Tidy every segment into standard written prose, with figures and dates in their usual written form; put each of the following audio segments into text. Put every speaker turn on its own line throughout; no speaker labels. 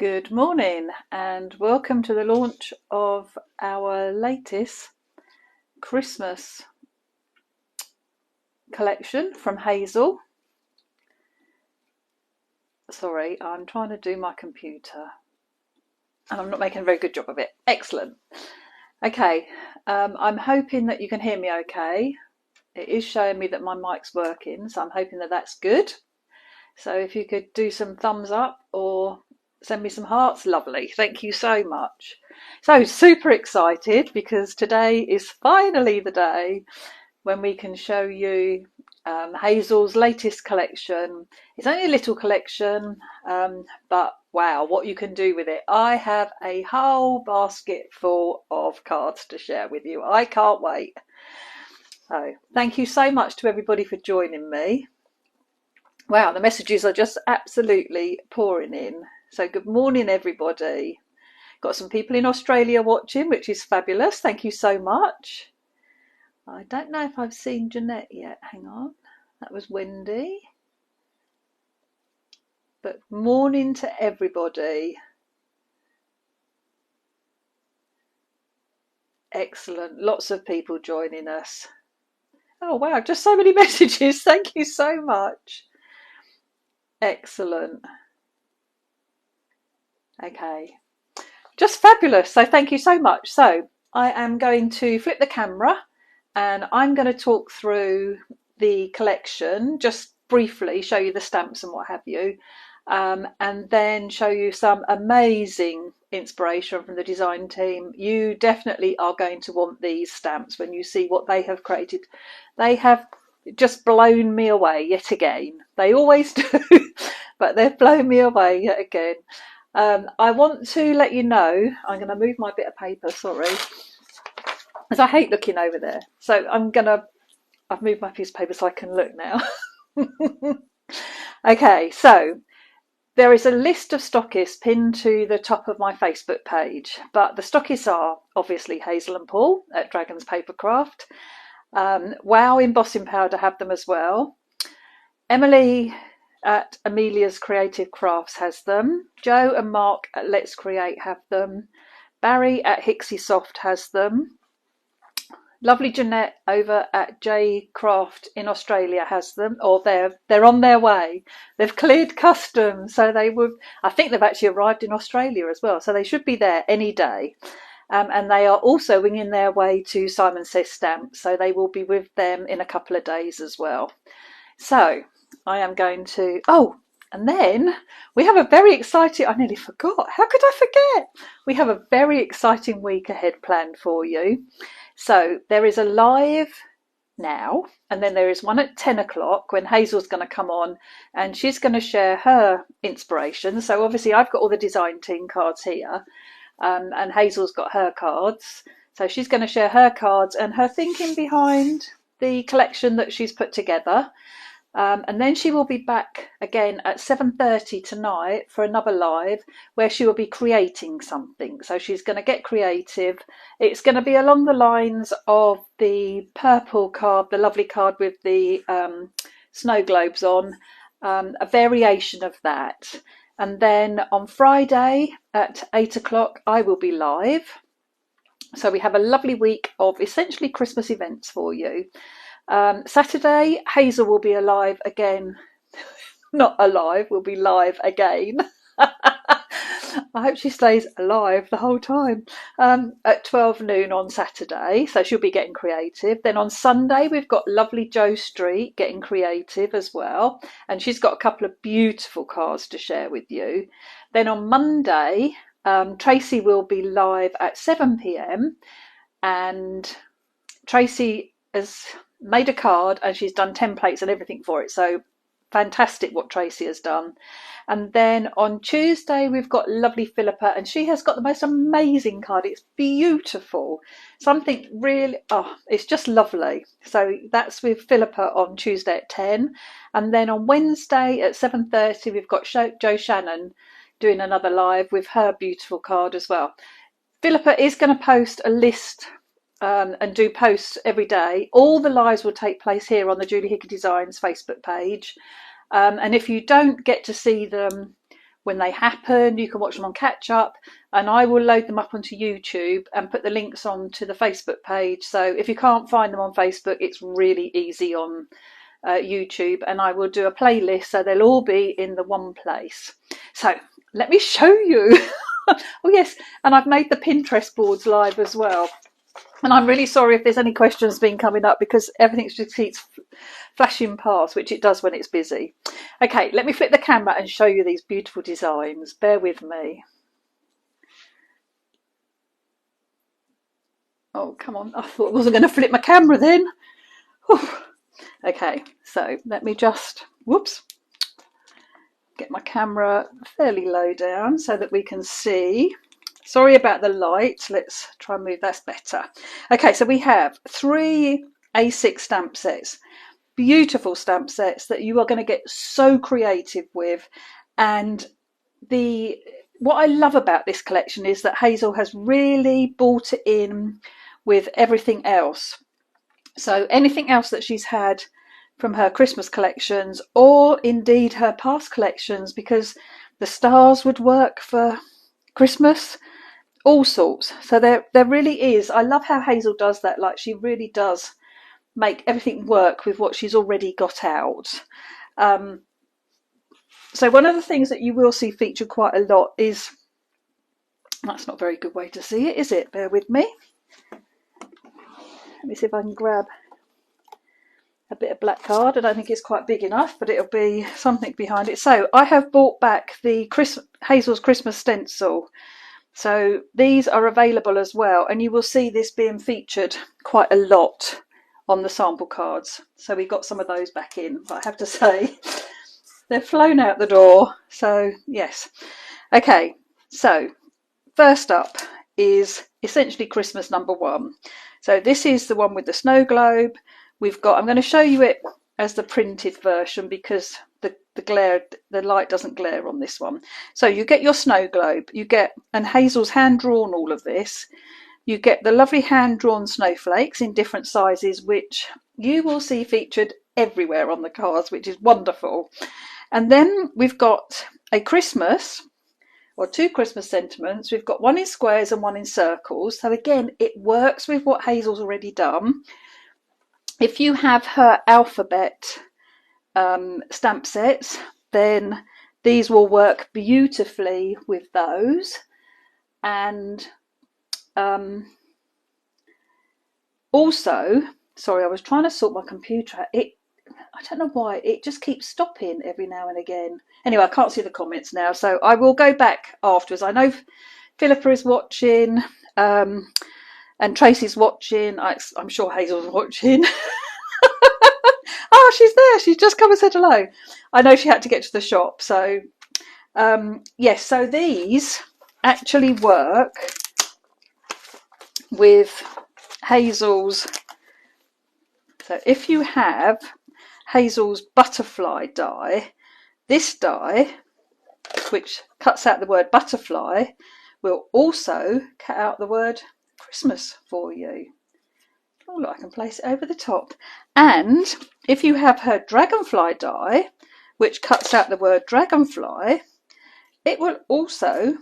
Good morning and welcome to the launch of our latest Christmas collection from Hazel. Sorry, I'm trying to do my computer and I'm not making a very good job of it. Excellent. Okay, I'm hoping that you can hear me okay. It is showing me that my mic's working, so I'm hoping that that's good. So if you could do some thumbs up or send me some hearts, lovely. Thank you so much. So super excited because today is finally the day when we can show you Hazel's latest collection. It's only a little collection, but wow, what you can do with it. I have a whole basket full of cards to share with you. I can't wait. So thank you so much to everybody for joining me. Wow, the messages are just absolutely pouring in. So good morning, everybody. Got some people in Australia watching, which is fabulous. Thank you so much. I don't know if I've seen Jeanette yet. Hang on. That was Wendy. But morning to everybody. Excellent. Lots of people joining us. Oh, wow. Just so many messages. Thank you so much. Excellent. Okay. Just fabulous. So thank you so much. So I am going to flip the camera and I'm going to talk through the collection, just briefly show you the stamps and what have you, and then show you some amazing inspiration from the design team. You definitely are going to want these stamps when you see what they have created. They have just blown me away yet again. They always do, but they've blown me away yet again. I want to let you know, I'm going to move my bit of paper, sorry, because I hate looking over there. So I've moved my piece of paper so I can look now. Okay, so there is a list of stockists pinned to the top of my Facebook page, but the stockists are obviously Hazel and Paul at Dragon's Papercraft. Wow Embossing Powder have them as well. Emily at Amelia's Creative Crafts has them. Joe and Mark at Let's Create have them. Barry at Hickey Soft has them. Lovely Jeanette over at J Craft in Australia has them, or they're on their way. They've cleared customs, so I think they've actually arrived in Australia as well, so they should be there any day. And they are also winging their way to Simon Says Stamps, so they will be with them in a couple of days as well. So I am going to, and then we have a very exciting, I nearly forgot, how could I forget? We have a very exciting week ahead planned for you. So there is a live now, and then there is one at 10 o'clock when Hazel's going to come on and she's going to share her inspiration. So obviously I've got all the design team cards here, and Hazel's got her cards. So she's going to share her cards and her thinking behind the collection that she's put together. And then she will be back again at 7:30 tonight for another live where she will be creating something. So she's going to get creative. It's going to be along the lines of the purple card, the lovely card with the snow globes on, a variation of that. And then on Friday at 8 o'clock, I will be live. So we have a lovely week of essentially Christmas events for you. Saturday, Hazel will be alive again. Not alive, will be live again. I hope she stays alive the whole time. At 12 noon on Saturday, so she'll be getting creative. Then on Sunday, we've got lovely Jo Street getting creative as well. And she's got a couple of beautiful cards to share with you. Then on Monday, Tracy will be live at 7 p.m. And Tracy has made a card and she's done templates and everything for it, so fantastic what Tracy has done. And then on Tuesday we've got lovely Philippa, and she has got the most amazing card. It's beautiful, something really, it's just lovely. So that's with Philippa on Tuesday at 10. And then on Wednesday at 7:30 we've got Jo Shannon doing another live with her beautiful card as well. Philippa is going to post a list and do posts every day. All the lives will take place here on the Julie Hickey Designs Facebook page. And if you don't get to see them when they happen. You can watch them on catch up, and I will load them up onto YouTube and put the links onto the Facebook page. So if you can't find them on Facebook, it's really easy on YouTube, and I will do a playlist so they'll all be in the one place. So let me show you. Oh yes, and I've made the Pinterest boards live as well. And I'm really sorry if there's any questions been coming up, because everything just keeps flashing past, which it does when it's busy. Okay, let me flip the camera and show you these beautiful designs. Bear with me. Oh, come on. I thought I wasn't going to flip my camera then. Whew. Okay, so let me just, whoops, get my camera fairly low down so that we can see. Sorry about the light. Let's try and move. That's better. Okay, so we have 3 A6 stamp sets. Beautiful stamp sets that you are going to get so creative with. And what I love about this collection is that Hazel has really brought it in with everything else. So anything else that she's had from her Christmas collections, or indeed her past collections, because the stars would work for Christmas, all sorts. So there really is. I love how Hazel does that. Like, she really does make everything work with what she's already got out. So one of the things that you will see featured quite a lot is, that's not a very good way to see it, is it? Bear with me. Let me see if I can grab a bit of black card. I don't think it's quite big enough, but it'll be something behind it. So I have bought back the Hazel's Christmas stencil. So these are available as well, and you will see this being featured quite a lot on the sample cards. So we got some of those back in, but I have to say they're flown out the door. So yes. Okay, so first up is essentially Christmas number 1. So this is the one with the snow globe. I'm going to show you it as the printed version, because the light doesn't glare on this one. So you get your snow globe, and Hazel's hand drawn all of this. You get the lovely hand drawn snowflakes in different sizes, which you will see featured everywhere on the cards, which is wonderful. And then we've got a Christmas, or 2 Christmas sentiments. We've got one in squares and one in circles. So again, it works with what Hazel's already done. If you have her alphabet stamp sets, then these will work beautifully with those. And also, sorry, I was trying to sort my computer out. I don't know why, it just keeps stopping every now and again. Anyway, I can't see the comments now, so I will go back afterwards. I know Philippa is watching, and Tracy's watching. I'm sure Hazel's watching. Oh, she's there. She's just come and said hello. I know she had to get to the shop. So, yes, so these actually work with Hazel's. So if you have Hazel's butterfly die, this die, which cuts out the word butterfly, will also cut out the word Christmas for you. Oh, look, I can place it over the top. And if you have her dragonfly die, which cuts out the word dragonfly, it will also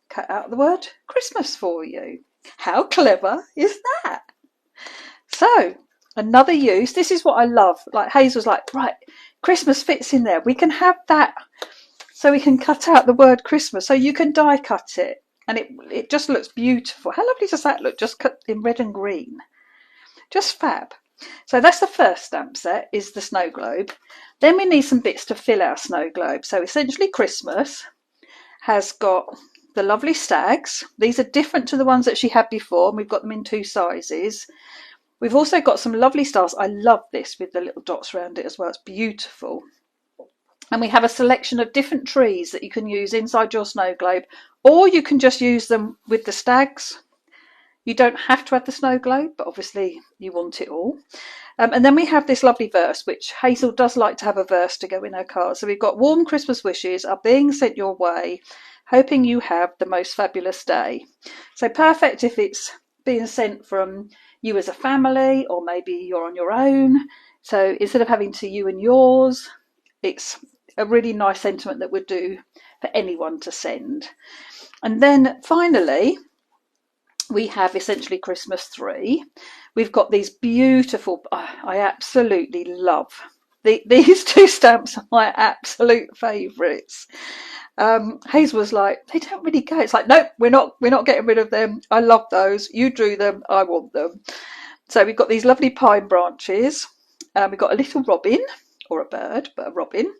cut out the word Christmas for you. How clever is that? So, another use. This is what I love. Like, Hazel's like, right, Christmas fits in there. We can have that, so we can cut out the word Christmas. So you can die cut it, and it just looks beautiful. How lovely does that look? Just cut in red and green. Just fab. So that's the first stamp set, is the snow globe. Then we need some bits to fill our snow globe. So essentially Christmas has got the lovely stags. These are different to the ones that she had before, and we've got them in 2 sizes. We've also got some lovely stars. I love this with the little dots around it as well. It's beautiful. And we have a selection of different trees that you can use inside your snow globe, or you can just use them with the stags. You don't have to have the snow globe, but obviously you want it all. And then we have this lovely verse, which Hazel does like to have a verse to go in her card. So we've got warm Christmas wishes are being sent your way, hoping you have the most fabulous day. So perfect if it's being sent from you as a family, or maybe you're on your own. So instead of having to you and yours, it's a really nice sentiment that would do for anyone to send. And then finally, we have essentially Christmas 3. We've got these beautiful, I absolutely love these 2 stamps are my absolute favourites. Hazel was like, they don't really go. It's like, nope, we're not getting rid of them. I love those. You drew them, I want them. So we've got these lovely pine branches. We've got a little robin, or a bird, but a robin.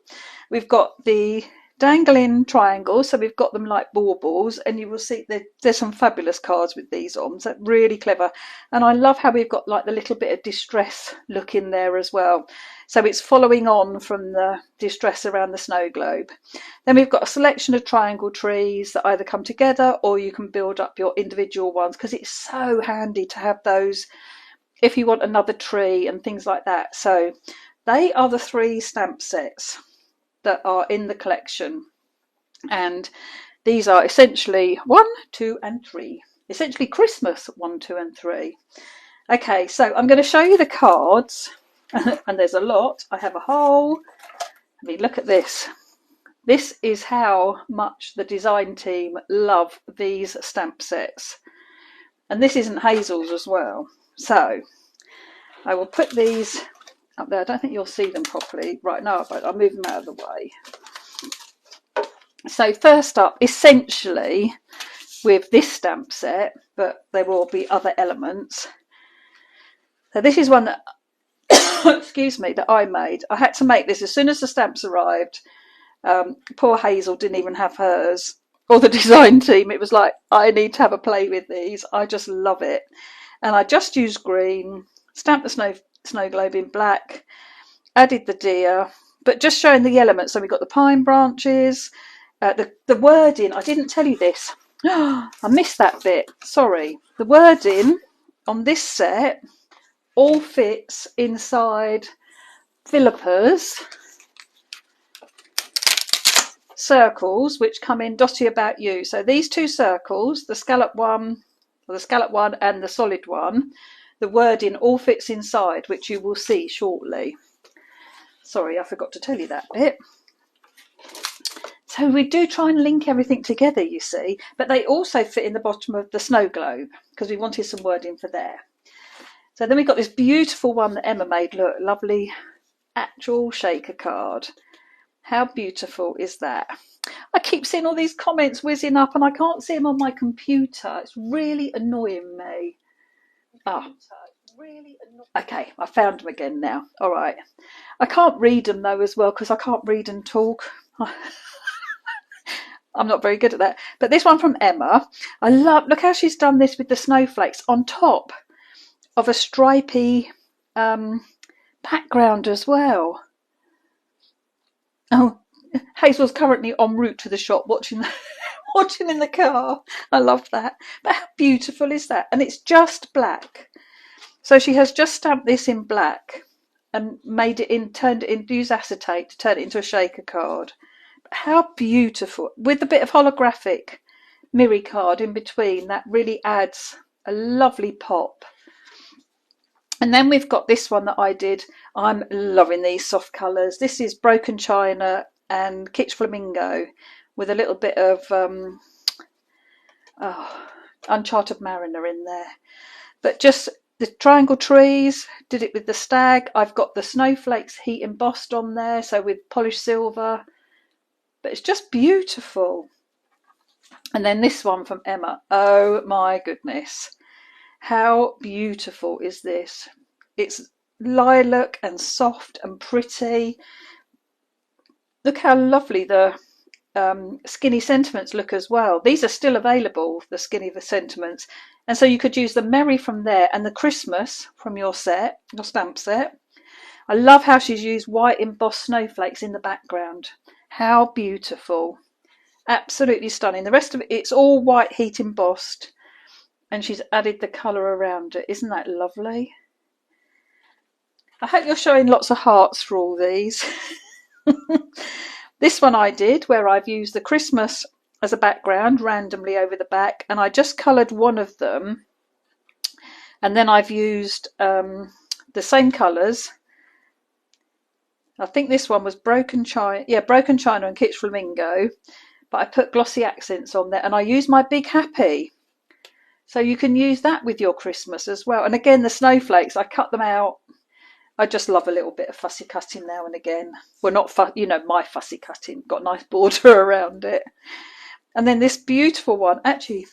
We've got the dangling triangles, so we've got them like baubles, and you will see there's some fabulous cards with these on, so really clever. And I love how we've got like the little bit of distress look in there as well, so it's following on from the distress around the snow globe. Then we've got a selection of triangle trees that either come together or you can build up your individual ones, because it's so handy to have those if you want another tree and things like that. So they are the 3 stamp sets that are in the collection, and these are essentially 1, 2 and 3, essentially Christmas 1, 2 and 3. Okay, so I'm going to show you the cards and there's a lot. I have a whole, I mean, look at this. This is how much the design team love these stamp sets, and this isn't Hazel's as well. So I will put these up there. I don't think you'll see them properly right now, but I'll move them out of the way. So first up, essentially with this stamp set, but there will be other elements. So this is one that excuse me, that I made. I had to make this as soon as the stamps arrived. Poor Hazel didn't even have hers, or the design team. It was like, I need to have a play with these. I just love it. And I just used green, stamped the snow globe in black, added the deer, but just showing the elements. So we've got the pine branches, the wording. I didn't tell you this. I missed that bit. Sorry. The wording on this set all fits inside Philippa's circles, which come in Dotty About You. So these 2 circles, the scallop one and the solid one, the wording all fits inside, which you will see shortly. Sorry, I forgot to tell you that bit. So we do try and link everything together, you see, but they also fit in the bottom of the snow globe because we wanted some wording for there. So then we've got this beautiful one that Emma made. Look, lovely actual shaker card. How beautiful is that? I keep seeing all these comments whizzing up and I can't see them on my computer. It's really annoying me. Okay, I found them again now. All right. I can't read them though as well, because I can't read and talk. I'm not very good at that. But this one from Emma, I love, look how she's done this with the snowflakes on top of a stripy background as well. Oh, Hazel's currently en route to the shop watching in the car. I love that. But how beautiful is that? And it's just black. So she has just stamped this in black and turned it in, used acetate to turn it into a shaker card. But how beautiful. With a bit of holographic Miri card in between, that really adds a lovely pop. And then we've got this one that I did. I'm loving these soft colours. This is Broken China and Kitsch Flamingo with a little bit of Uncharted Mariner in there. But just the triangle trees, did it with the stag. I've got the snowflakes heat embossed on there, so with polished silver. But it's just beautiful. And then this one from Emma. Oh my goodness. How beautiful is this? It's lilac and soft and pretty. Look how lovely the skinny sentiments look as well. These are still available, the skinny sentiments. And so you could use the Merry from there and the Christmas from your set, your stamp set. I love how she's used white embossed snowflakes in the background. How beautiful. Absolutely stunning. The rest of it, it's all white heat embossed. And she's added the colour around it. Isn't that lovely? I hope you're showing lots of hearts for all these. This one I did where I've used the Christmas as a background randomly over the back, and I just coloured one of them, and then I've used the same colours. I think this one was Broken China, and Kitsch Flamingo, but I put glossy accents on there, and I use my Big Happy. So you can use that with your Christmas as well. And again, the snowflakes, I cut them out. I just love a little bit of fussy cutting now and again. Well, not my fussy cutting, got a nice border around it. And then this beautiful one, actually,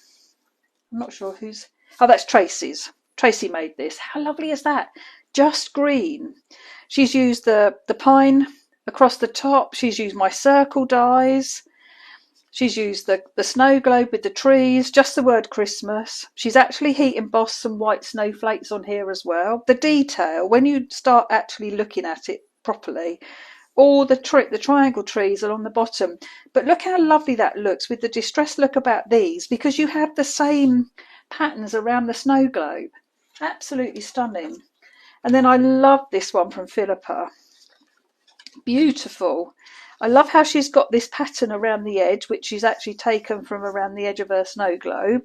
I'm not sure whose. Oh, that's Tracy's. Tracy made this. How lovely is that? Just green. She's used the pine across the top. She's used my circle dies. She's used the snow globe with the trees, just the word Christmas. She's actually heat embossed some white snowflakes on here as well. The detail, when you start actually looking at it properly, all the triangle trees along the bottom. But look how lovely that looks with the distressed look about these, because you have the same patterns around the snow globe. Absolutely stunning. And then I love this one from Philippa. Beautiful. I love how she's got this pattern around the edge, which she's actually taken from around the edge of her snow globe.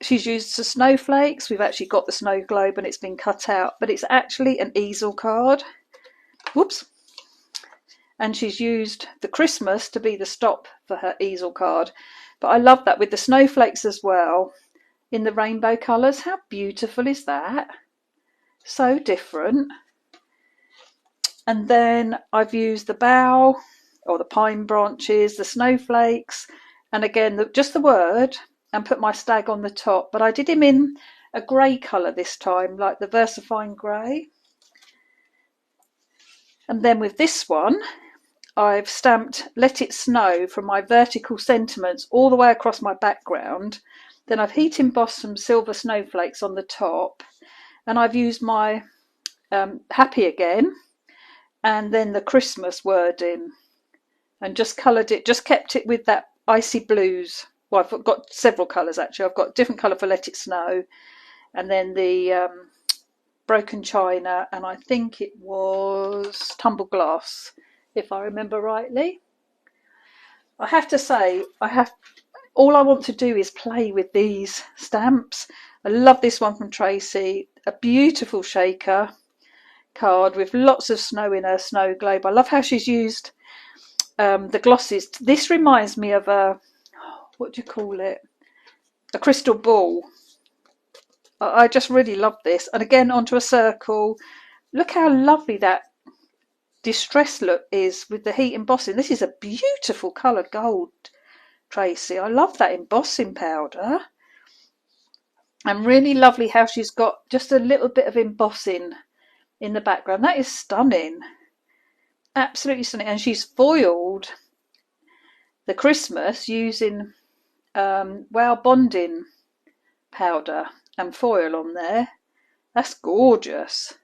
She's used the snowflakes. We've actually got the snow globe and it's been cut out, but it's actually an easel card. Whoops. And she's used the Christmas to be the stop for her easel card. But I love that with the snowflakes as well in the rainbow colours. How beautiful is that? So different. And then I've used the bough or the pine branches, the snowflakes, and again, just the word, and put my stag on the top. But I did him in a grey colour this time, like the VersaFine grey. And then with this one, I've stamped Let It Snow from my vertical sentiments all the way across my background. Then I've heat embossed some silver snowflakes on the top. And I've used my Happy again, and then the Christmas wording, and just coloured it, just kept it with that icy blues. Well, I've got several colours actually. I've got a different colour for Let It Snow, and then the broken china, and I think it was tumbled glass, if I remember rightly. I have to say, all I want to do is play with these stamps. I love this one from Tracy, a beautiful shaker card with lots of snow in her snow globe. I love how she's used the glosses. This reminds me of what do you call it? A crystal ball. I just really love this. And again, onto a circle. Look how lovely that distress look is with the heat embossing. This is a beautiful coloured gold, Tracy. I love that embossing powder. And really lovely how she's got just a little bit of embossing in the background. That is stunning. Absolutely stunning. And she's foiled the Christmas using wow bonding powder and foil on there. That's gorgeous.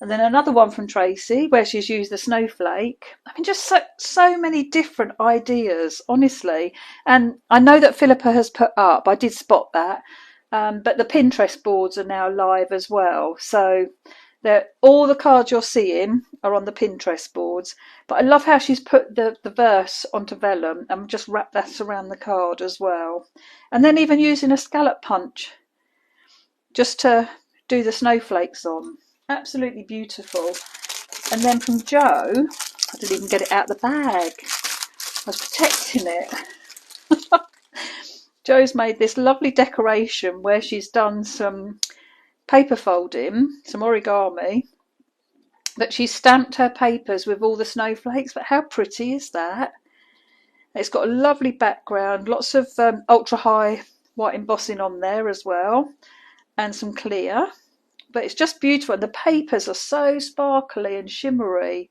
And then another one from Tracy where she's used the snowflake. I mean, just so many different ideas, honestly. And I know that Philippa has put up, I did spot that, but the Pinterest boards are now live as well. So all the cards you're seeing are on the Pinterest boards. But I love how she's put the verse onto vellum and just wrapped that around the card as well. And then even using a scallop punch just to do the snowflakes on. Absolutely beautiful. And then from Jo, I didn't even get it out of the bag. I was protecting it. Jo's made this lovely decoration where she's done some paper folding, some origami, but she's stamped her papers with all the snowflakes. But how pretty is that? It's got a lovely background, lots of ultra high white embossing on there as well, and some clear. But it's just beautiful, and the papers are so sparkly and shimmery.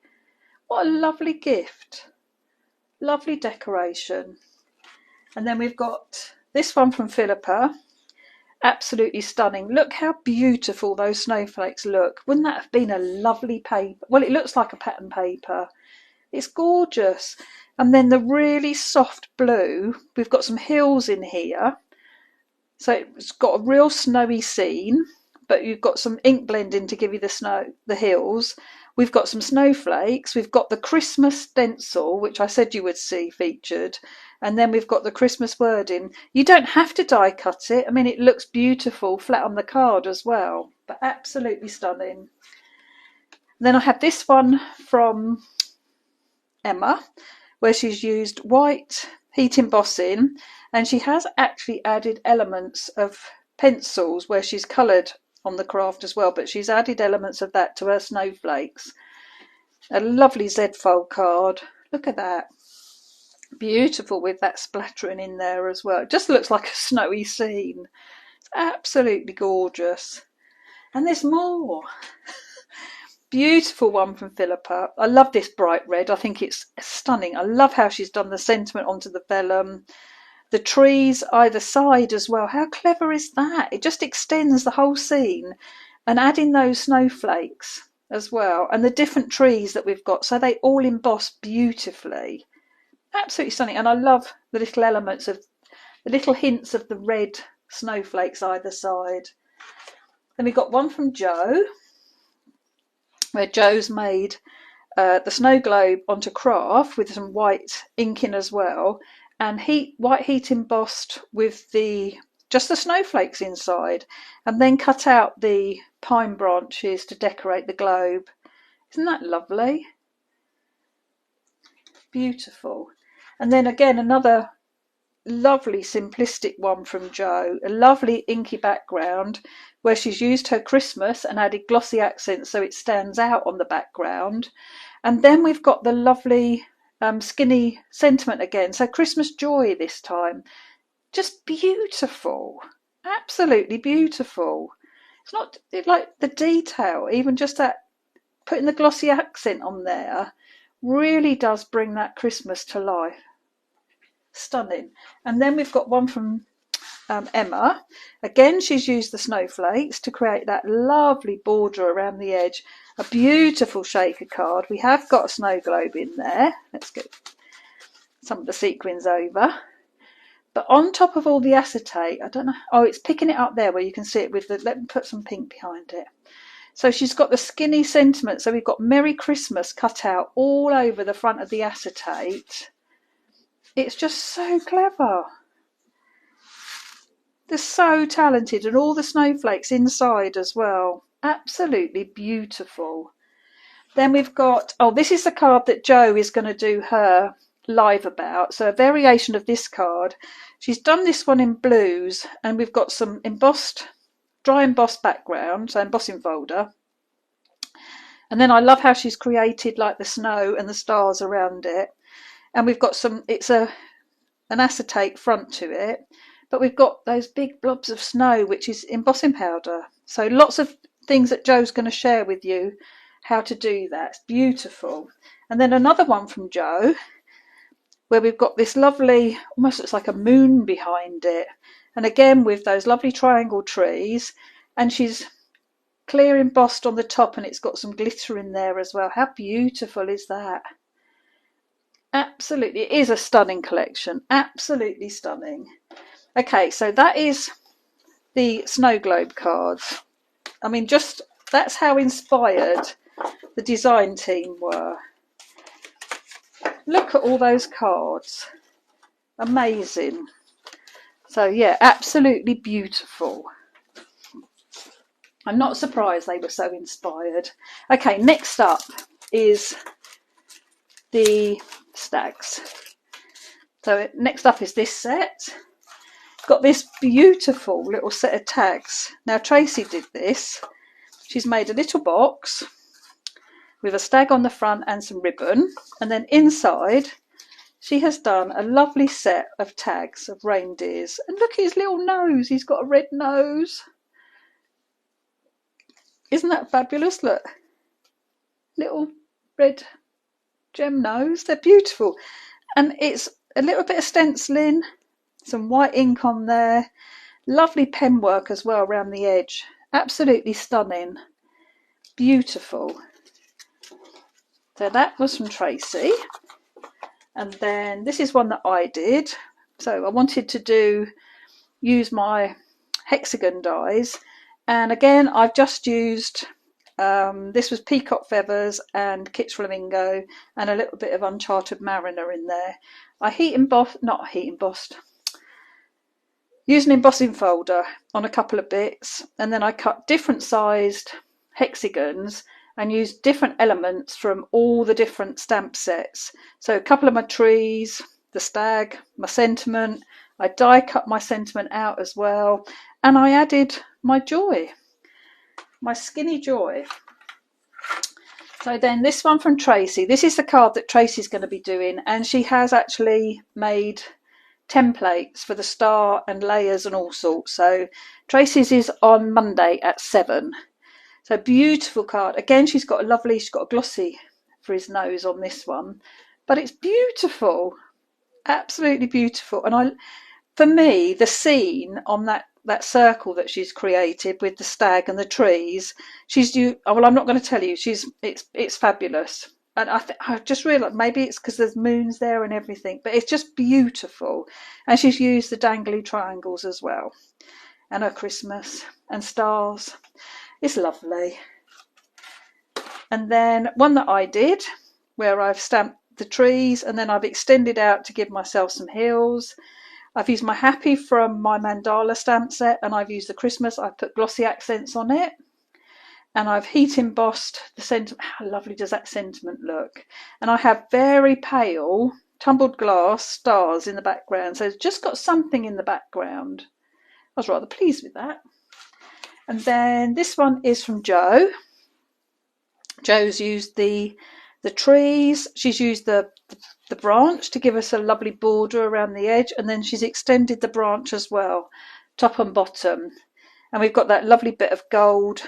What a lovely gift. Lovely decoration. And then we've got this one from Philippa. Absolutely stunning. Look how beautiful those snowflakes look. Wouldn't that have been a lovely paper? Well, it looks like a pattern paper. It's gorgeous. And then the really soft blue. We've got some hills in here. So it's got a real snowy scene, but you've got some ink blending to give you the snow, the hills. We've got some snowflakes. We've got the Christmas stencil, which I said you would see featured. And then we've got the Christmas wording. You don't have to die cut it. I mean, it looks beautiful flat on the card as well, but absolutely stunning. Then I have this one from Emma, where she's used white heat embossing, and she has actually added elements of pencils where she's coloured on the craft as well, but she's added elements of that to her snowflakes. A lovely Z-fold card. Look at that. Beautiful with that splattering in there as well. It just looks like a snowy scene. It's absolutely gorgeous. And there's more. Beautiful one from Philippa. I love this bright red. I think it's stunning. I love how she's done the sentiment onto the vellum. The trees either side as well. How clever is that? It just extends the whole scene, and adding those snowflakes as well, and the different trees that we've got, so they all emboss beautifully. Absolutely stunning. And I love the little elements of the little hints of the red snowflakes either side. Then we got one from Jo, where Jo's made the snow globe onto craft with some white ink in as well, and white heat embossed with just the snowflakes inside, and then cut out the pine branches to decorate the globe. Isn't that lovely? Beautiful. And then again, another lovely simplistic one from Jo, a lovely inky background where she's used her Christmas and added glossy accents so it stands out on the background. And then we've got the lovely skinny sentiment again, so Christmas joy this time. Just beautiful, absolutely beautiful. It's not like the detail, even just that putting the glossy accent on there really does bring that Christmas to life. Stunning. And then we've got one from Emma. Again, she's used the snowflakes to create that lovely border around the edge. A beautiful shaker card. We have got a snow globe in there. Let's get some of the sequins over. But on top of all the acetate, I don't know. Oh, it's picking it up there where you can see it with the. Let me put some pink behind it. So she's got the skinny sentiment. So we've got Merry Christmas cut out all over the front of the acetate. It's just so clever. They're so talented, and all the snowflakes inside as well. Absolutely beautiful. Then we've got, this is the card that Jo is going to do her live about. So a variation of this card. She's done this one in blues, and we've got some embossed, dry embossed background, so embossing folder. And then I love how she's created like the snow and the stars around it. And we've got it's an acetate front to it, but we've got those big blobs of snow, which is embossing powder. So lots of things that Jo's going to share with you how to do that. It's beautiful. And then another one from Jo, where we've got this lovely, almost looks like a moon behind it. And again, with those lovely triangle trees, and she's clear embossed on the top, and it's got some glitter in there as well. How beautiful is that? Absolutely, it is a stunning collection. Absolutely stunning. Okay, so that is the snow globe cards. I mean, just that's how inspired the design team were. Look at all those cards. Amazing. So yeah, absolutely beautiful. I'm not surprised they were so inspired. Okay, next up is the stags. So next up is this set. Got this beautiful little set of tags. Now Tracy did this. She's made a little box with a stag on the front and some ribbon, and then inside she has done a lovely set of tags of reindeers. And look at his little nose, he's got a red nose. Isn't that fabulous? Look, little red gem nose. They're beautiful. And it's a little bit of stenciling, some white ink on there, lovely pen work as well around the edge. Absolutely stunning. Beautiful. So that was from Tracy. And then this is one that I did. So I wanted to use my hexagon dies. And again, I've just used, this was peacock feathers and Kit's flamingo and a little bit of Uncharted Mariner in there. I used an embossing folder on a couple of bits, and then I cut different sized hexagons and used different elements from all the different stamp sets. So a couple of my trees, the stag, my sentiment. I die cut my sentiment out as well, and I added my joy, my skinny joy. So then this one from Tracy, this is the card that Tracy's going to be doing, and she has actually made templates for the star and layers and all sorts. So Tracy's is on Monday at 7. So beautiful card. Again, she's got a glossy for his nose on this one, but it's beautiful, absolutely beautiful. And for me, the scene on that circle that she's created with the stag and the trees, well, I'm not going to tell you. It's fabulous. And I just realised maybe it's because there's moons there and everything, but it's just beautiful. And she's used the dangly triangles as well, and her Christmas and stars. It's lovely. And then one that I did, where I've stamped the trees and then I've extended out to give myself some hills. I've used my happy from my mandala stamp set, and I've used the Christmas. I've put glossy accents on it, and I've heat embossed the sentiment. How lovely does that sentiment look? And I have very pale tumbled glass stars in the background, so it's just got something in the background. I was rather pleased with that. And then this one is from Jo. Jo's used the trees. She's used the branch to give us a lovely border around the edge, and then she's extended the branch as well, top and bottom. And we've got that lovely bit of gold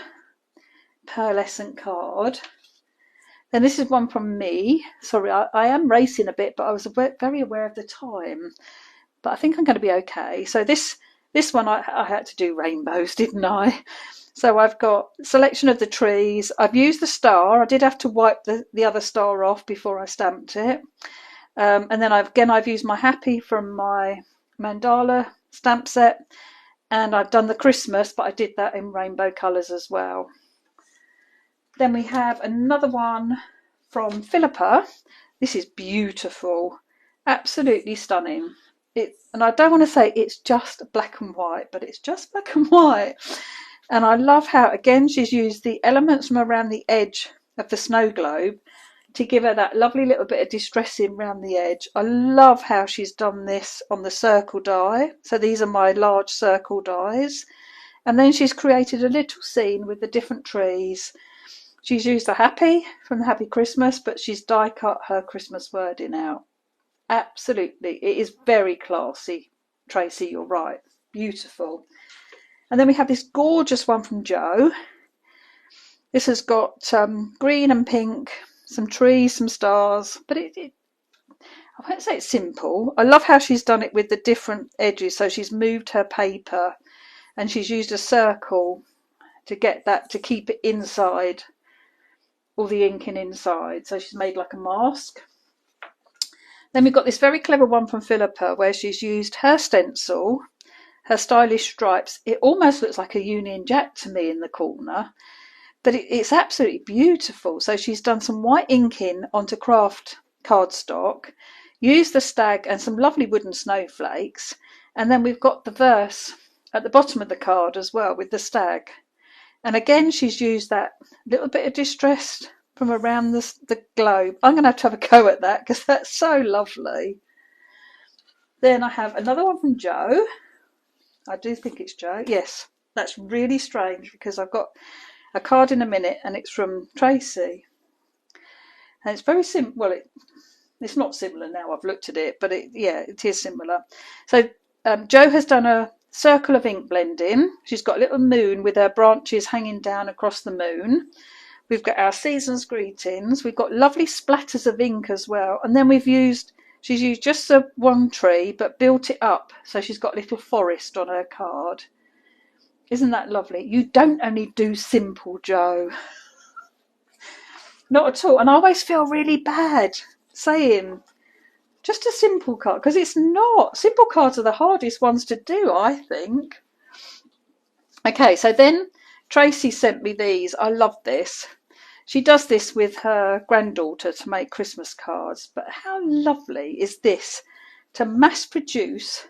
pearlescent card. Then this is one from me. Sorry, I am racing a bit, but I was very aware of the time. But I think I'm going to be okay. So this one I had to do rainbows, didn't I? So I've got selection of the trees. I've used the star. I did have to wipe the other star off before I stamped it. And then I've used my happy from my mandala stamp set. And I've done the Christmas, but I did that in rainbow colours as well. Then we have another one from Philippa. This is beautiful. Absolutely stunning. And I don't want to say it's just black and white, but it's just black and white. And I love how, again, she's used the elements from around the edge of the snow globe to give her that lovely little bit of distressing around the edge. I love how she's done this on the circle die. So these are my large circle dies. And then she's created a little scene with the different trees. She's used the happy from the Happy Christmas, but she's die cut her Christmas wording out. Absolutely. It is very classy, Tracy, you're right. Beautiful. And then we have this gorgeous one from Jo. This has got green and pink, some trees, some stars, but I won't say it's simple. I love how she's done it with the different edges. So she's moved her paper and she's used a circle to get that, to keep it inside, all the inking inside. So she's made like a mask. Then we've got this very clever one from Philippa where she's used her stencil, her stylish stripes. It almost looks like a Union Jack to me in the corner, but it's absolutely beautiful. So she's done some white inking onto craft cardstock, used the stag and some lovely wooden snowflakes, and then we've got the verse at the bottom of the card as well with the stag. And again, she's used that little bit of distress from around the globe. I'm going to have a go at that because that's so lovely. Then I have another one from Jo. I do think it's Jo. Yes, that's really strange because I've got a card in a minute and it's from Tracy. And it's very simple. Well, it's not similar now. I've looked at it, but it is similar. So Jo has done a circle of ink blending. She's got a little moon with her branches hanging down across the moon. We've got our season's greetings. We've got lovely splatters of ink as well. And then she's used just the one tree, but built it up. So she's got a little forest on her card. Isn't that lovely? You don't only do simple, Jo. Not at all. And I always feel really bad saying just a simple card, because it's not. Simple cards are the hardest ones to do, I think. Okay, so then Tracy sent me these. I love this. She does this with her granddaughter to make Christmas cards. But how lovely is this to mass produce?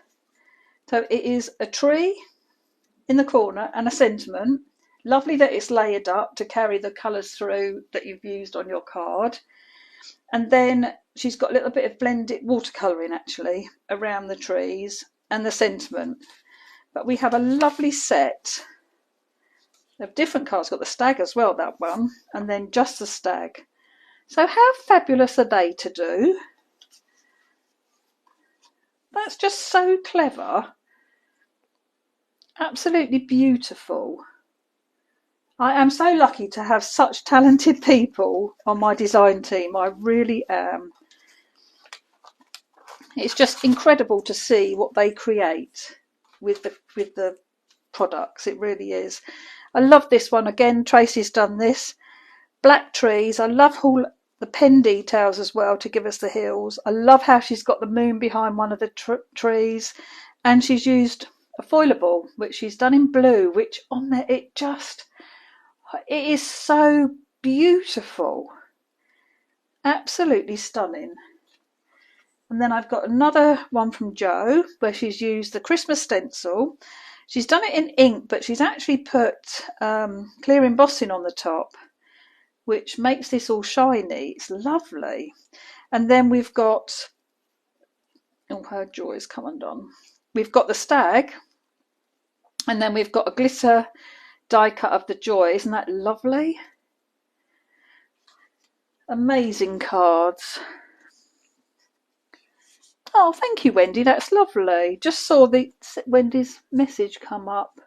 So it is a tree in the corner and a sentiment, Lovely that it's layered up to carry the colours through that you've used on your card. And then she's got a little bit of blended watercolouring actually around the trees and the sentiment. But we have a lovely set of different cards. Got the stag as well, that one, and then just the stag. So how fabulous are they to do? That's just so clever. Absolutely beautiful. I am so lucky to have such talented people on my design team. I really am. It's just incredible to see what they create with the products. It really is. I love this one again. Tracy's done this. Black trees. I love all the pen details as well to give us the hills. I love how she's got the moon behind one of the trees, and she's used a foilable which she's done in blue, which on there it is so beautiful, absolutely stunning. And then I've got another one from Jo where she's used the Christmas stencil. She's done it in ink, but she's actually put clear embossing on the top, which makes this all shiny. It's lovely. And then we've got, oh, her joy's come undone. We've got the stag, and then we've got a glitter die cut of the joy. Isn't that lovely? Amazing cards. Oh, thank you, Wendy. That's lovely. Just saw Wendy's message come up.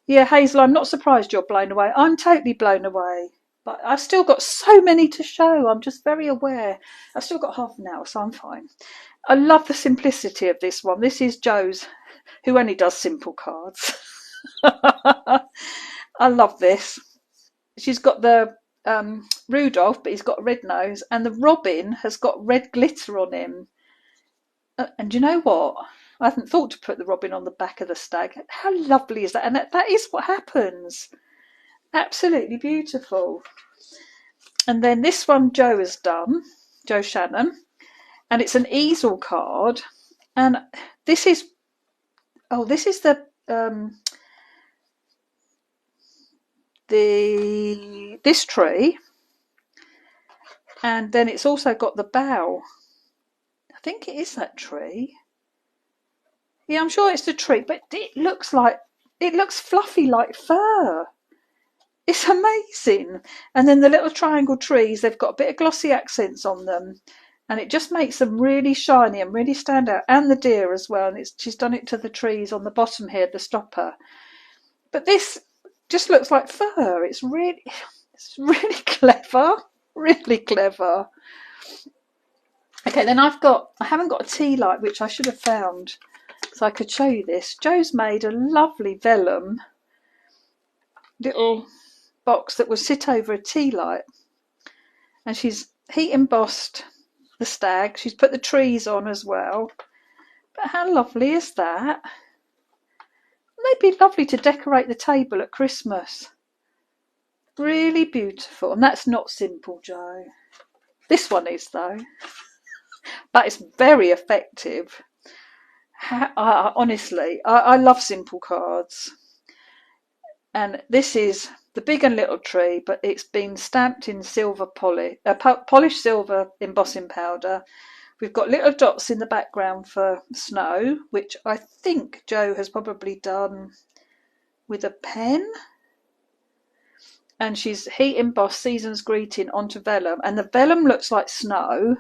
Yeah, Hazel, I'm not surprised you're blown away. I'm totally blown away. But I've still got so many to show. I'm just very aware. I've still got half an hour, so I'm fine. I love the simplicity of this one. This is Jo's, who only does simple cards. I love this. She's got the Rudolph, but he's got a red nose, and the Robin has got red glitter on him. And you know what? I hadn't thought to put the Robin on the back of the stag. How lovely is that? And that is what happens. Absolutely beautiful. And then this one Jo has done, Jo Shannon, and it's an easel card. And this is this tree, and then it's also got the bough. I think it is that tree. Yeah, I'm sure it's the tree, but it looks fluffy like fur. It's amazing. And then the little triangle trees, they've got a bit of glossy accents on them, and it just makes them really shiny and really stand out. And the deer as well. And she's done it to the trees on the bottom here, the stopper. But this just looks like fur. It's really clever. Really clever. Okay, then I haven't got a tea light, which I should have found, so I could show you this. Jo's made a lovely vellum little box that will sit over a tea light, and she's heat embossed the stag. She's put the trees on as well. But how lovely is that? They'd be lovely to decorate the table at Christmas. Really beautiful. And that's not simple, Jo. This one is, though. But it's very effective. Honestly, I love simple cards. And this is the big and little tree, but it's been stamped in silver polished silver embossing powder. We've got little dots in the background for snow, which I think Jo has probably done with a pen. And she's heat embossed Season's Greeting onto vellum. And the vellum looks like snow,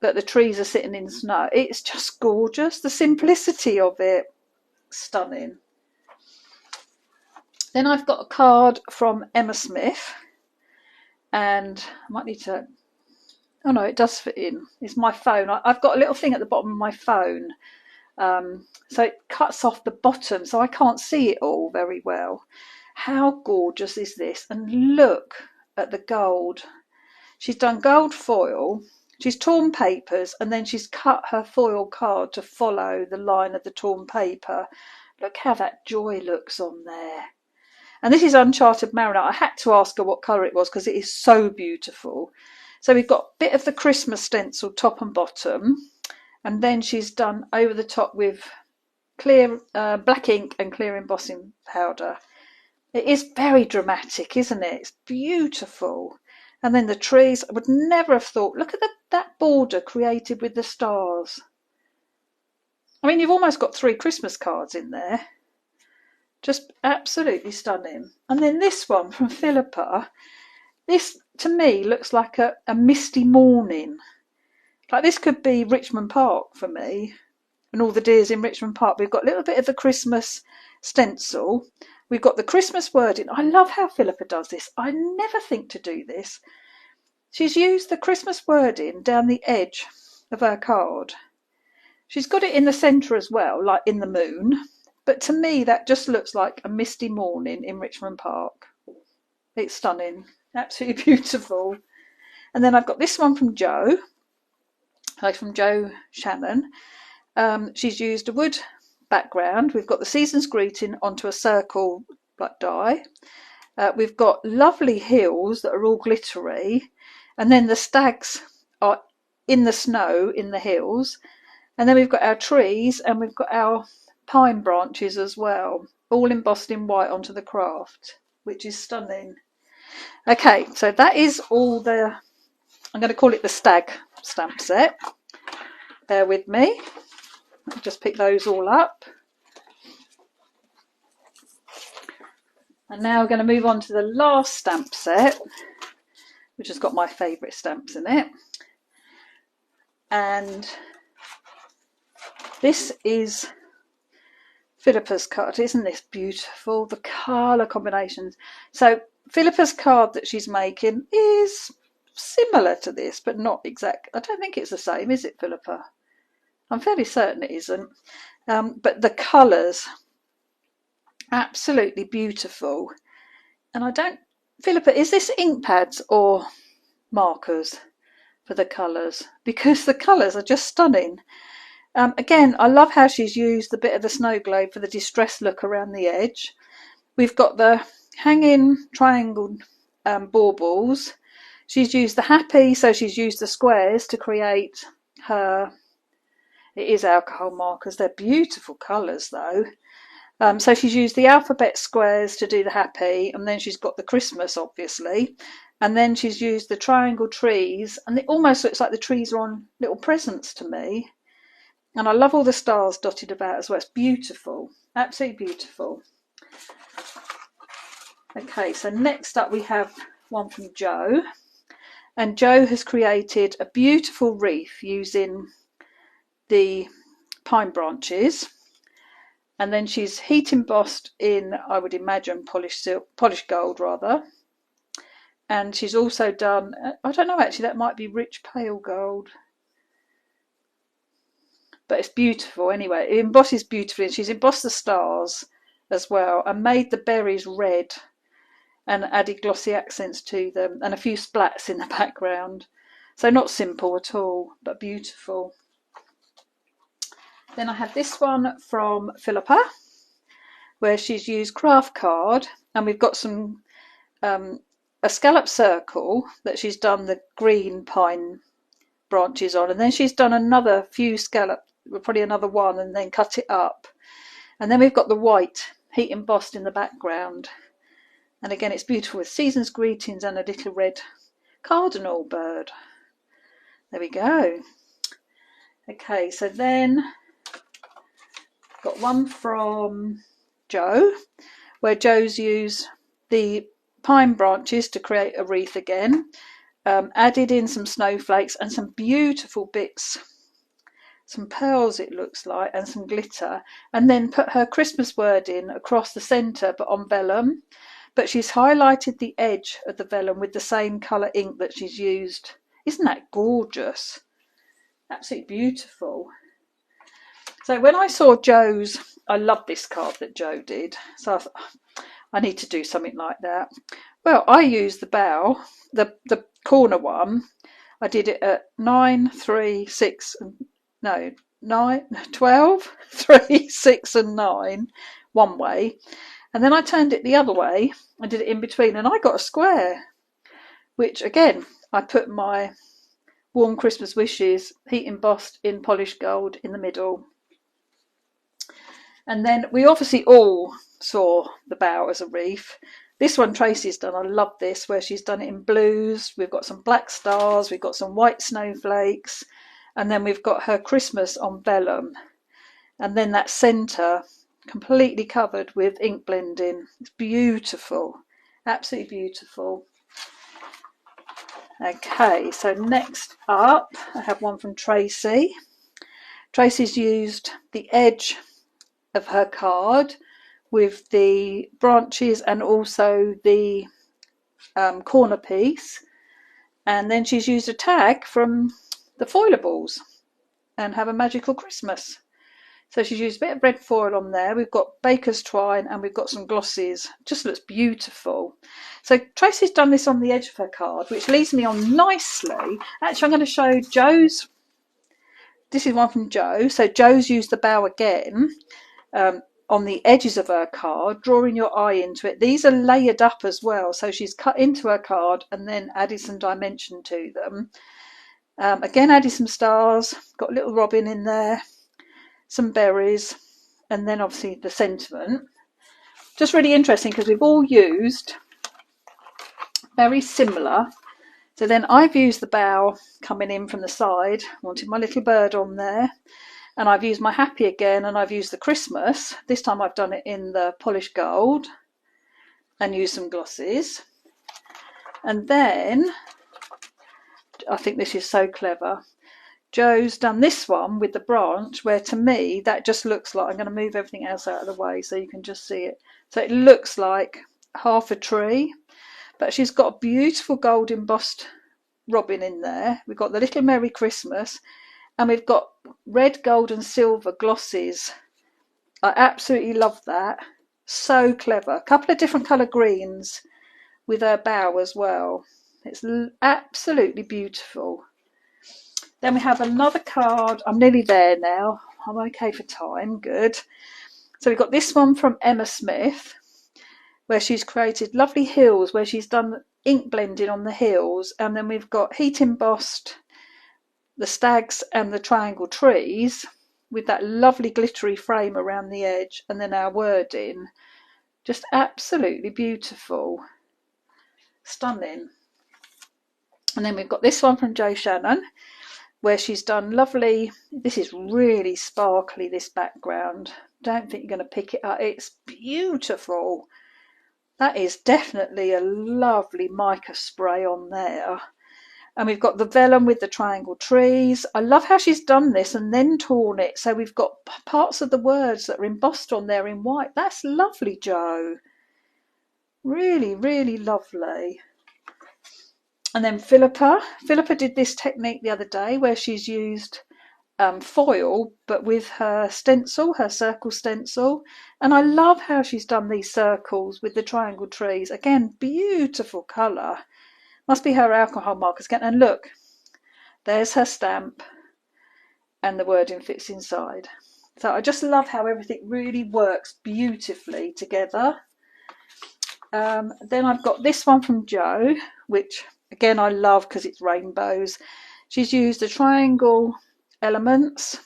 but the trees are sitting in snow. It's just gorgeous. The simplicity of it, stunning. Then I've got a card from Emma Smith, and I might need to, oh no, it does fit in. It's my phone. I've got a little thing at the bottom of my phone, so it cuts off the bottom, so I can't see it all very well. How gorgeous is this? And look at the gold. She's done gold foil. She's torn papers, and then she's cut her foil card to follow the line of the torn paper. Look how that joy looks on there. And this is Uncharted Mariner. I had to ask her what colour it was because it is so beautiful. So we've got a bit of the Christmas stencil top and bottom, and then she's done over the top with clear black ink and clear embossing powder. It is very dramatic, isn't it? It's beautiful. And then the trees, I would never have thought, look at that border created with the stars. I mean, you've almost got 3 Christmas cards in there. Just absolutely stunning. And then this one from Philippa. This, to me, looks like a misty morning. Like this could be Richmond Park for me. And all the deers in Richmond Park. We've got a little bit of the Christmas stencil. We've got the Christmas wording. I love how Philippa does this. I never think to do this. She's used the Christmas wording down the edge of her card. She's got it in the centre as well, like in the moon. But to me, that just looks like a misty morning in Richmond Park. It's stunning. Absolutely beautiful. And then I've got this one from Jo. From Jo Shannon. She's used a wood background. We've got the season's greeting onto a circle like die. We've got lovely hills that are all glittery. And then the stags are in the snow in the hills. And then we've got our trees and we've got our pine branches as well, all embossed in white onto the craft, which is stunning. Okay, so that is all I'm going to call it the stag stamp set. Bear with me. I'll just pick those all up. And now we're going to move on to the last stamp set, which has got my favourite stamps in it. And this is Philippa's card. Isn't this beautiful? The colour combinations. So Philippa's card that she's making is similar to this, but not exact. I don't think it's the same, is it, Philippa? I'm fairly certain it isn't. But the colours, absolutely beautiful. And Philippa, is this ink pads or markers for the colours? Because the colours are just stunning. Again, I love how she's used the bit of the snow globe for the distressed look around the edge. We've got the hanging triangle baubles. She's used the happy, so she's used the squares to create her. It is alcohol markers. They're beautiful colours though. So she's used the alphabet squares to do the happy, and then she's got the Christmas, obviously. And then she's used the triangle trees, and it almost looks like the trees are on little presents to me. And I love all the stars dotted about as well. It's beautiful. Absolutely beautiful. Okay, so next up we have one from Jo. And Jo has created a beautiful wreath using the pine branches. And then she's heat embossed in, I would imagine, polished gold rather. And she's also done, I don't know actually, that might be rich pale gold. But it's beautiful anyway. It embosses beautifully, and she's embossed the stars as well and made the berries red and added glossy accents to them and a few splats in the background. So not simple at all, but beautiful. Then I have this one from Philippa, where she's used craft card, and we've got some a scallop circle that she's done the green pine branches on, and then she's done another few scallop, probably another one, and then cut it up. And then we've got the white heat embossed in the background. And again, it's beautiful with season's greetings and a little red cardinal bird. There we go. Okay, so then got one from Jo, where Jo's used the pine branches to create a wreath again, added in some snowflakes and some beautiful bits, some pearls it looks like, and some glitter, and then put her Christmas wording across the centre but on vellum. But she's highlighted the edge of the vellum with the same colour ink that she's used. Isn't that gorgeous? Absolutely beautiful. So when I saw Jo's, I love this card that Jo did. So I thought, I need to do something like that. Well, I used the bow, the corner one. I did it at 9, 3, 6, no, 9, 12, 3, 6 and 9 one way. And then I turned it the other way. I did it in between and I got a square, which again, I put my warm Christmas wishes heat embossed in polished gold in the middle. And then we obviously all saw the bow as a wreath. This one Tracy's done, I love this, where she's done it in blues. We've got some black stars, we've got some white snowflakes, and then we've got her Christmas on vellum. And then that centre completely covered with ink blending. It's beautiful, absolutely beautiful. Okay, so next up I have one from Tracy. Tracy's used the edge of her card with the branches and also the corner piece, and then she's used a tag from the foilables and Have a Magical Christmas. So she's used a bit of red foil on there. We've got baker's twine and we've got some glosses. Just looks beautiful. So Tracy's done this on the edge of her card, which leads me on nicely. Actually, I'm going to show Joe's. This is one from Joe. So Joe's used the bow again on the edges of her card, drawing your eye into it. These are layered up as well. So she's cut into her card and then added some dimension to them. Again, added some stars, got a little robin in there, some berries, and then obviously the sentiment. Just really interesting because we've all used very similar. So then I've used the bow coming in from the side, wanted my little bird on there, and I've used my happy again, and I've used the Christmas. This time I've done it in the polished gold and used some glosses. And then I think this is so clever. Joe's done this one with the branch, where to me that just looks like, I'm going to move everything else out of the way so you can just see it. So it looks like half a tree, but she's got a beautiful gold embossed robin in there. We've got the little Merry Christmas, and we've got red, gold and silver glosses. I absolutely love that. So clever. A couple of different colour greens with her bow as well. It's absolutely beautiful. Then we have another card. I'm nearly there now. I'm okay for time. Good. So we've got this one from Emma Smith, where she's created lovely hills, where she's done ink blending on the hills. And then we've got heat embossed the stags and the triangle trees with that lovely glittery frame around the edge, and then our wording. Just absolutely beautiful. Stunning. And then we've got this one from Jo Shannon, where she's done lovely. This is really sparkly, this background. Don't think you're going to pick it up. It's beautiful. That is definitely a lovely mica spray on there. And we've got the vellum with the triangle trees. I love how she's done this and then torn it. So we've got parts of the words that are embossed on there in white. That's lovely, Jo. Really, really lovely. And then Philippa did this technique the other day where she's used foil, but with her stencil, her circle stencil. And I love how she's done these circles with the triangle trees. Again, beautiful colour. Must be her alcohol markers again. And look, there's her stamp and the wording fits inside. So I just love how everything really works beautifully together. Then I've got this one from Jo, which again I love because it's rainbows. She's used the triangle elements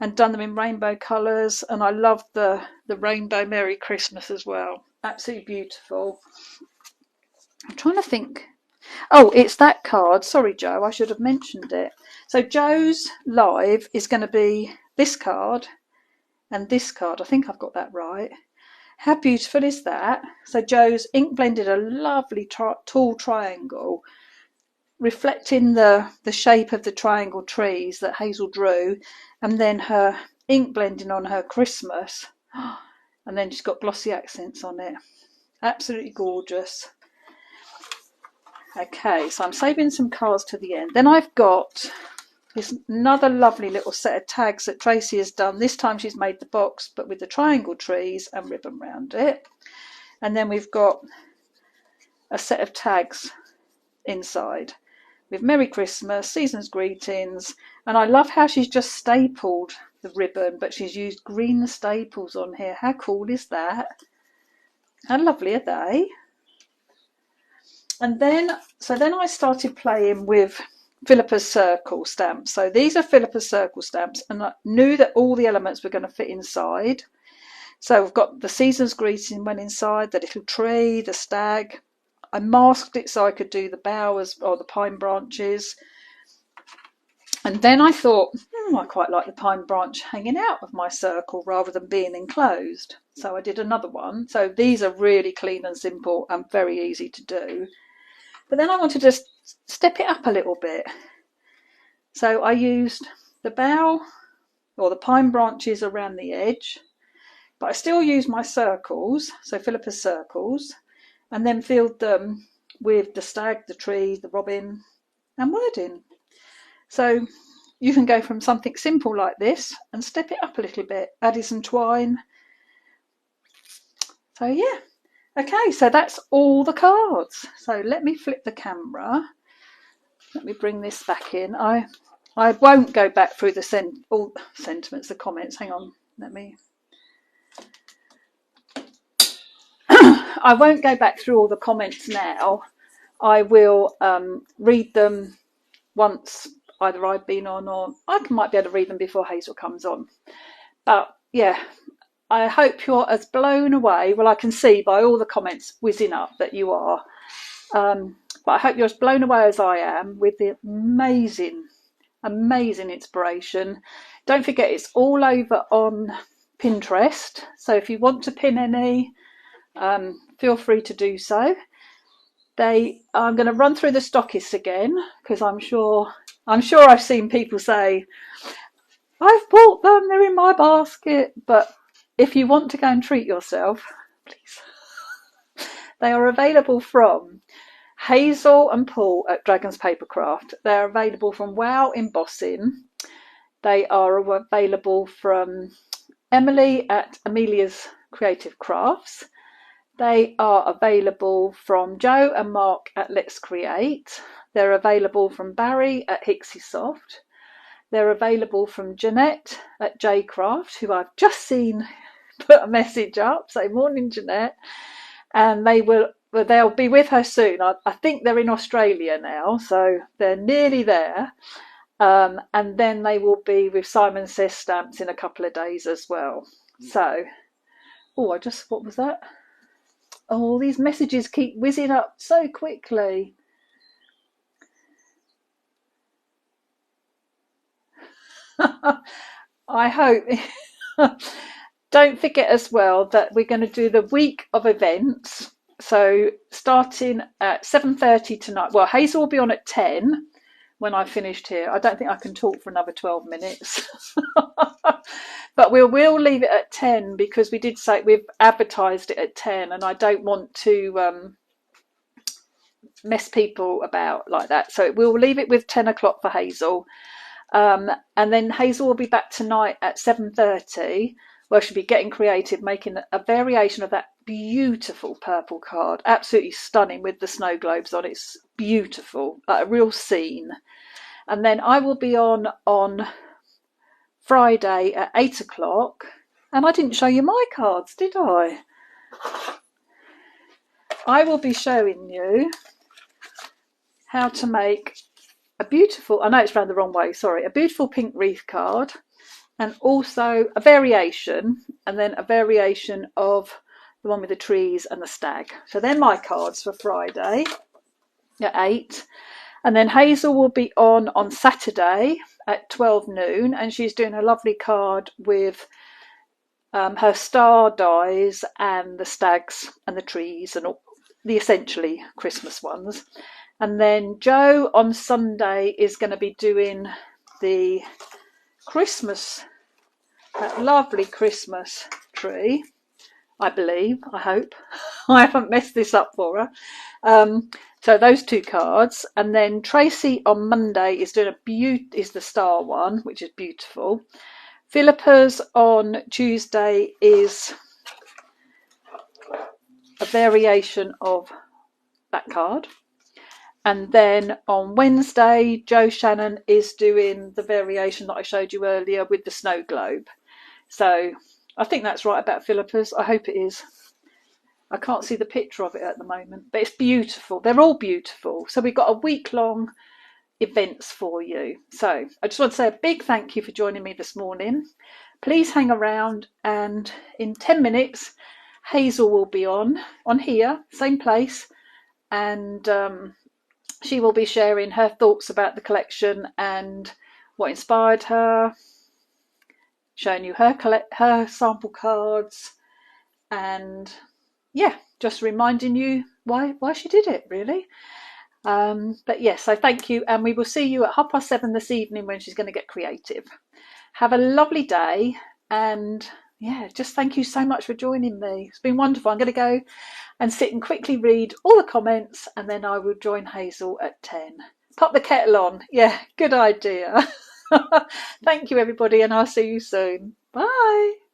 and done them in rainbow colours, and I love the rainbow Merry Christmas as well. Absolutely beautiful. I'm trying to think. Oh, it's that card. Sorry, Jo, I should have mentioned it. So Jo's live is going to be this card and this card. I think I've got that right. How beautiful is that? So Jo's ink blended a lovely tall triangle, reflecting the shape of the triangle trees that Hazel drew, and then her ink blending on her Christmas. And then she's got glossy accents on it. Absolutely gorgeous. Okay, so I'm saving some cards to the end. Then I've got this another lovely little set of tags that Tracy has done. This time she's made the box, but with the triangle trees and ribbon around it. And then we've got a set of tags inside with Merry Christmas, Season's Greetings. And I love how she's just stapled the ribbon, but she's used green staples on here. How cool is that? How lovely are they? And then I started playing with Philippa's circle stamps. So these are Philippa's circle stamps, and I knew that all the elements were going to fit inside. So I've got the season's greeting went inside, the little tree, the stag. I masked it so I could do the boughs or the pine branches. And then I thought, I quite like the pine branch hanging out of my circle rather than being enclosed. So I did another one. So these are really clean and simple and very easy to do. But then I wanted to step it up a little bit. So I used the bough or the pine branches around the edge, but I still used my circles, so Philippa's circles, and then filled them with the stag, the tree, the robin, and wording. So you can go from something simple like this and step it up a little bit, adding some twine. So yeah, okay, so that's all the cards. So let me flip the camera. Let me bring this back in. I won't go back through the all sentiments, the comments. Hang on, let me. I won't go back through all the comments now. I will read them once either I've been on or I might be able to read them before Hazel comes on. But yeah, I hope you're as blown away. Well, I can see by all the comments whizzing up that you are. But I hope you're as blown away as I am with the amazing inspiration. Don't forget, it's all over on Pinterest. So if you want to pin any, feel free to do so. I'm going to run through the stockists again because I'm sure I've seen people say, I've bought them, they're in my basket. But if you want to go and treat yourself, please. They are available from Hazel and Paul at Dragon's Papercraft. They're available from Wow Embossing. They are available from Emily at Amelia's Creative Crafts. They are available from Joe and Mark at Let's Create. They're available from Barry at Hickey Soft. They're available from Jeanette at J Craft, who I've just seen put a message up. So morning, Jeanette. And they'll be with her soon. I think they're in Australia now, so they're nearly there. And then they will be with Simon Says Stamps in a couple of days as well. So, what was that? Oh, these messages keep whizzing up so quickly. I hope. Don't forget as well that we're going to do the week of events. So starting at 7:30 tonight. Well, Hazel will be on at 10 when I've finished here. I don't think I can talk for another 12 minutes. But we will leave it at 10 because we did say we've advertised it at 10 and I don't want to mess people about like that. So we'll leave it with 10 o'clock for Hazel. And then Hazel will be back tonight at 7:30 where she'll be getting creative, making a variation of that beautiful purple card. Absolutely stunning with the snow globes on it. It's beautiful, like a real scene. And then I will be on Friday at 8 o'clock. And I didn't show you my cards, did I? I will be showing you how to make a beautiful, I know it's round the wrong way, sorry, a beautiful pink wreath card, and also a variation, and then a variation of the one with the trees and the stag. So they're my cards for Friday at 8. And then Hazel will be on Saturday at 12 noon, and she's doing a lovely card with her star dies and the stags and the trees and all the essentially Christmas ones. And then Joe on Sunday is going to be doing the Christmas, that lovely Christmas tree, I believe, I hope. I haven't messed this up for her. So those two cards. And then Tracy on Monday is doing is the star one, which is beautiful. Philippa's on Tuesday is a variation of that card. And then on Wednesday, Joe Shannon is doing the variation that I showed you earlier with the snow globe. So I think that's right about Philippa's. I hope it is. I can't see the picture of it at the moment, but it's beautiful. They're all beautiful. So we've got a week-long events for you. So I just want to say a big thank you for joining me this morning. please hang around, and in 10 minutes Hazel will be on here, same place, and she will be sharing her thoughts about the collection and what inspired her, showing you her sample cards, and yeah, just reminding you why she did it, really. But yes, so thank you, and we will see you at 7:30 this evening when she's going to get creative. Have a lovely day, and yeah, just thank you so much for joining me. It's been wonderful. I'm going to go and sit and quickly read all the comments, and then I will join Hazel at 10. Pop the kettle on. Yeah, good idea. Thank you, everybody, and I'll see you soon. Bye.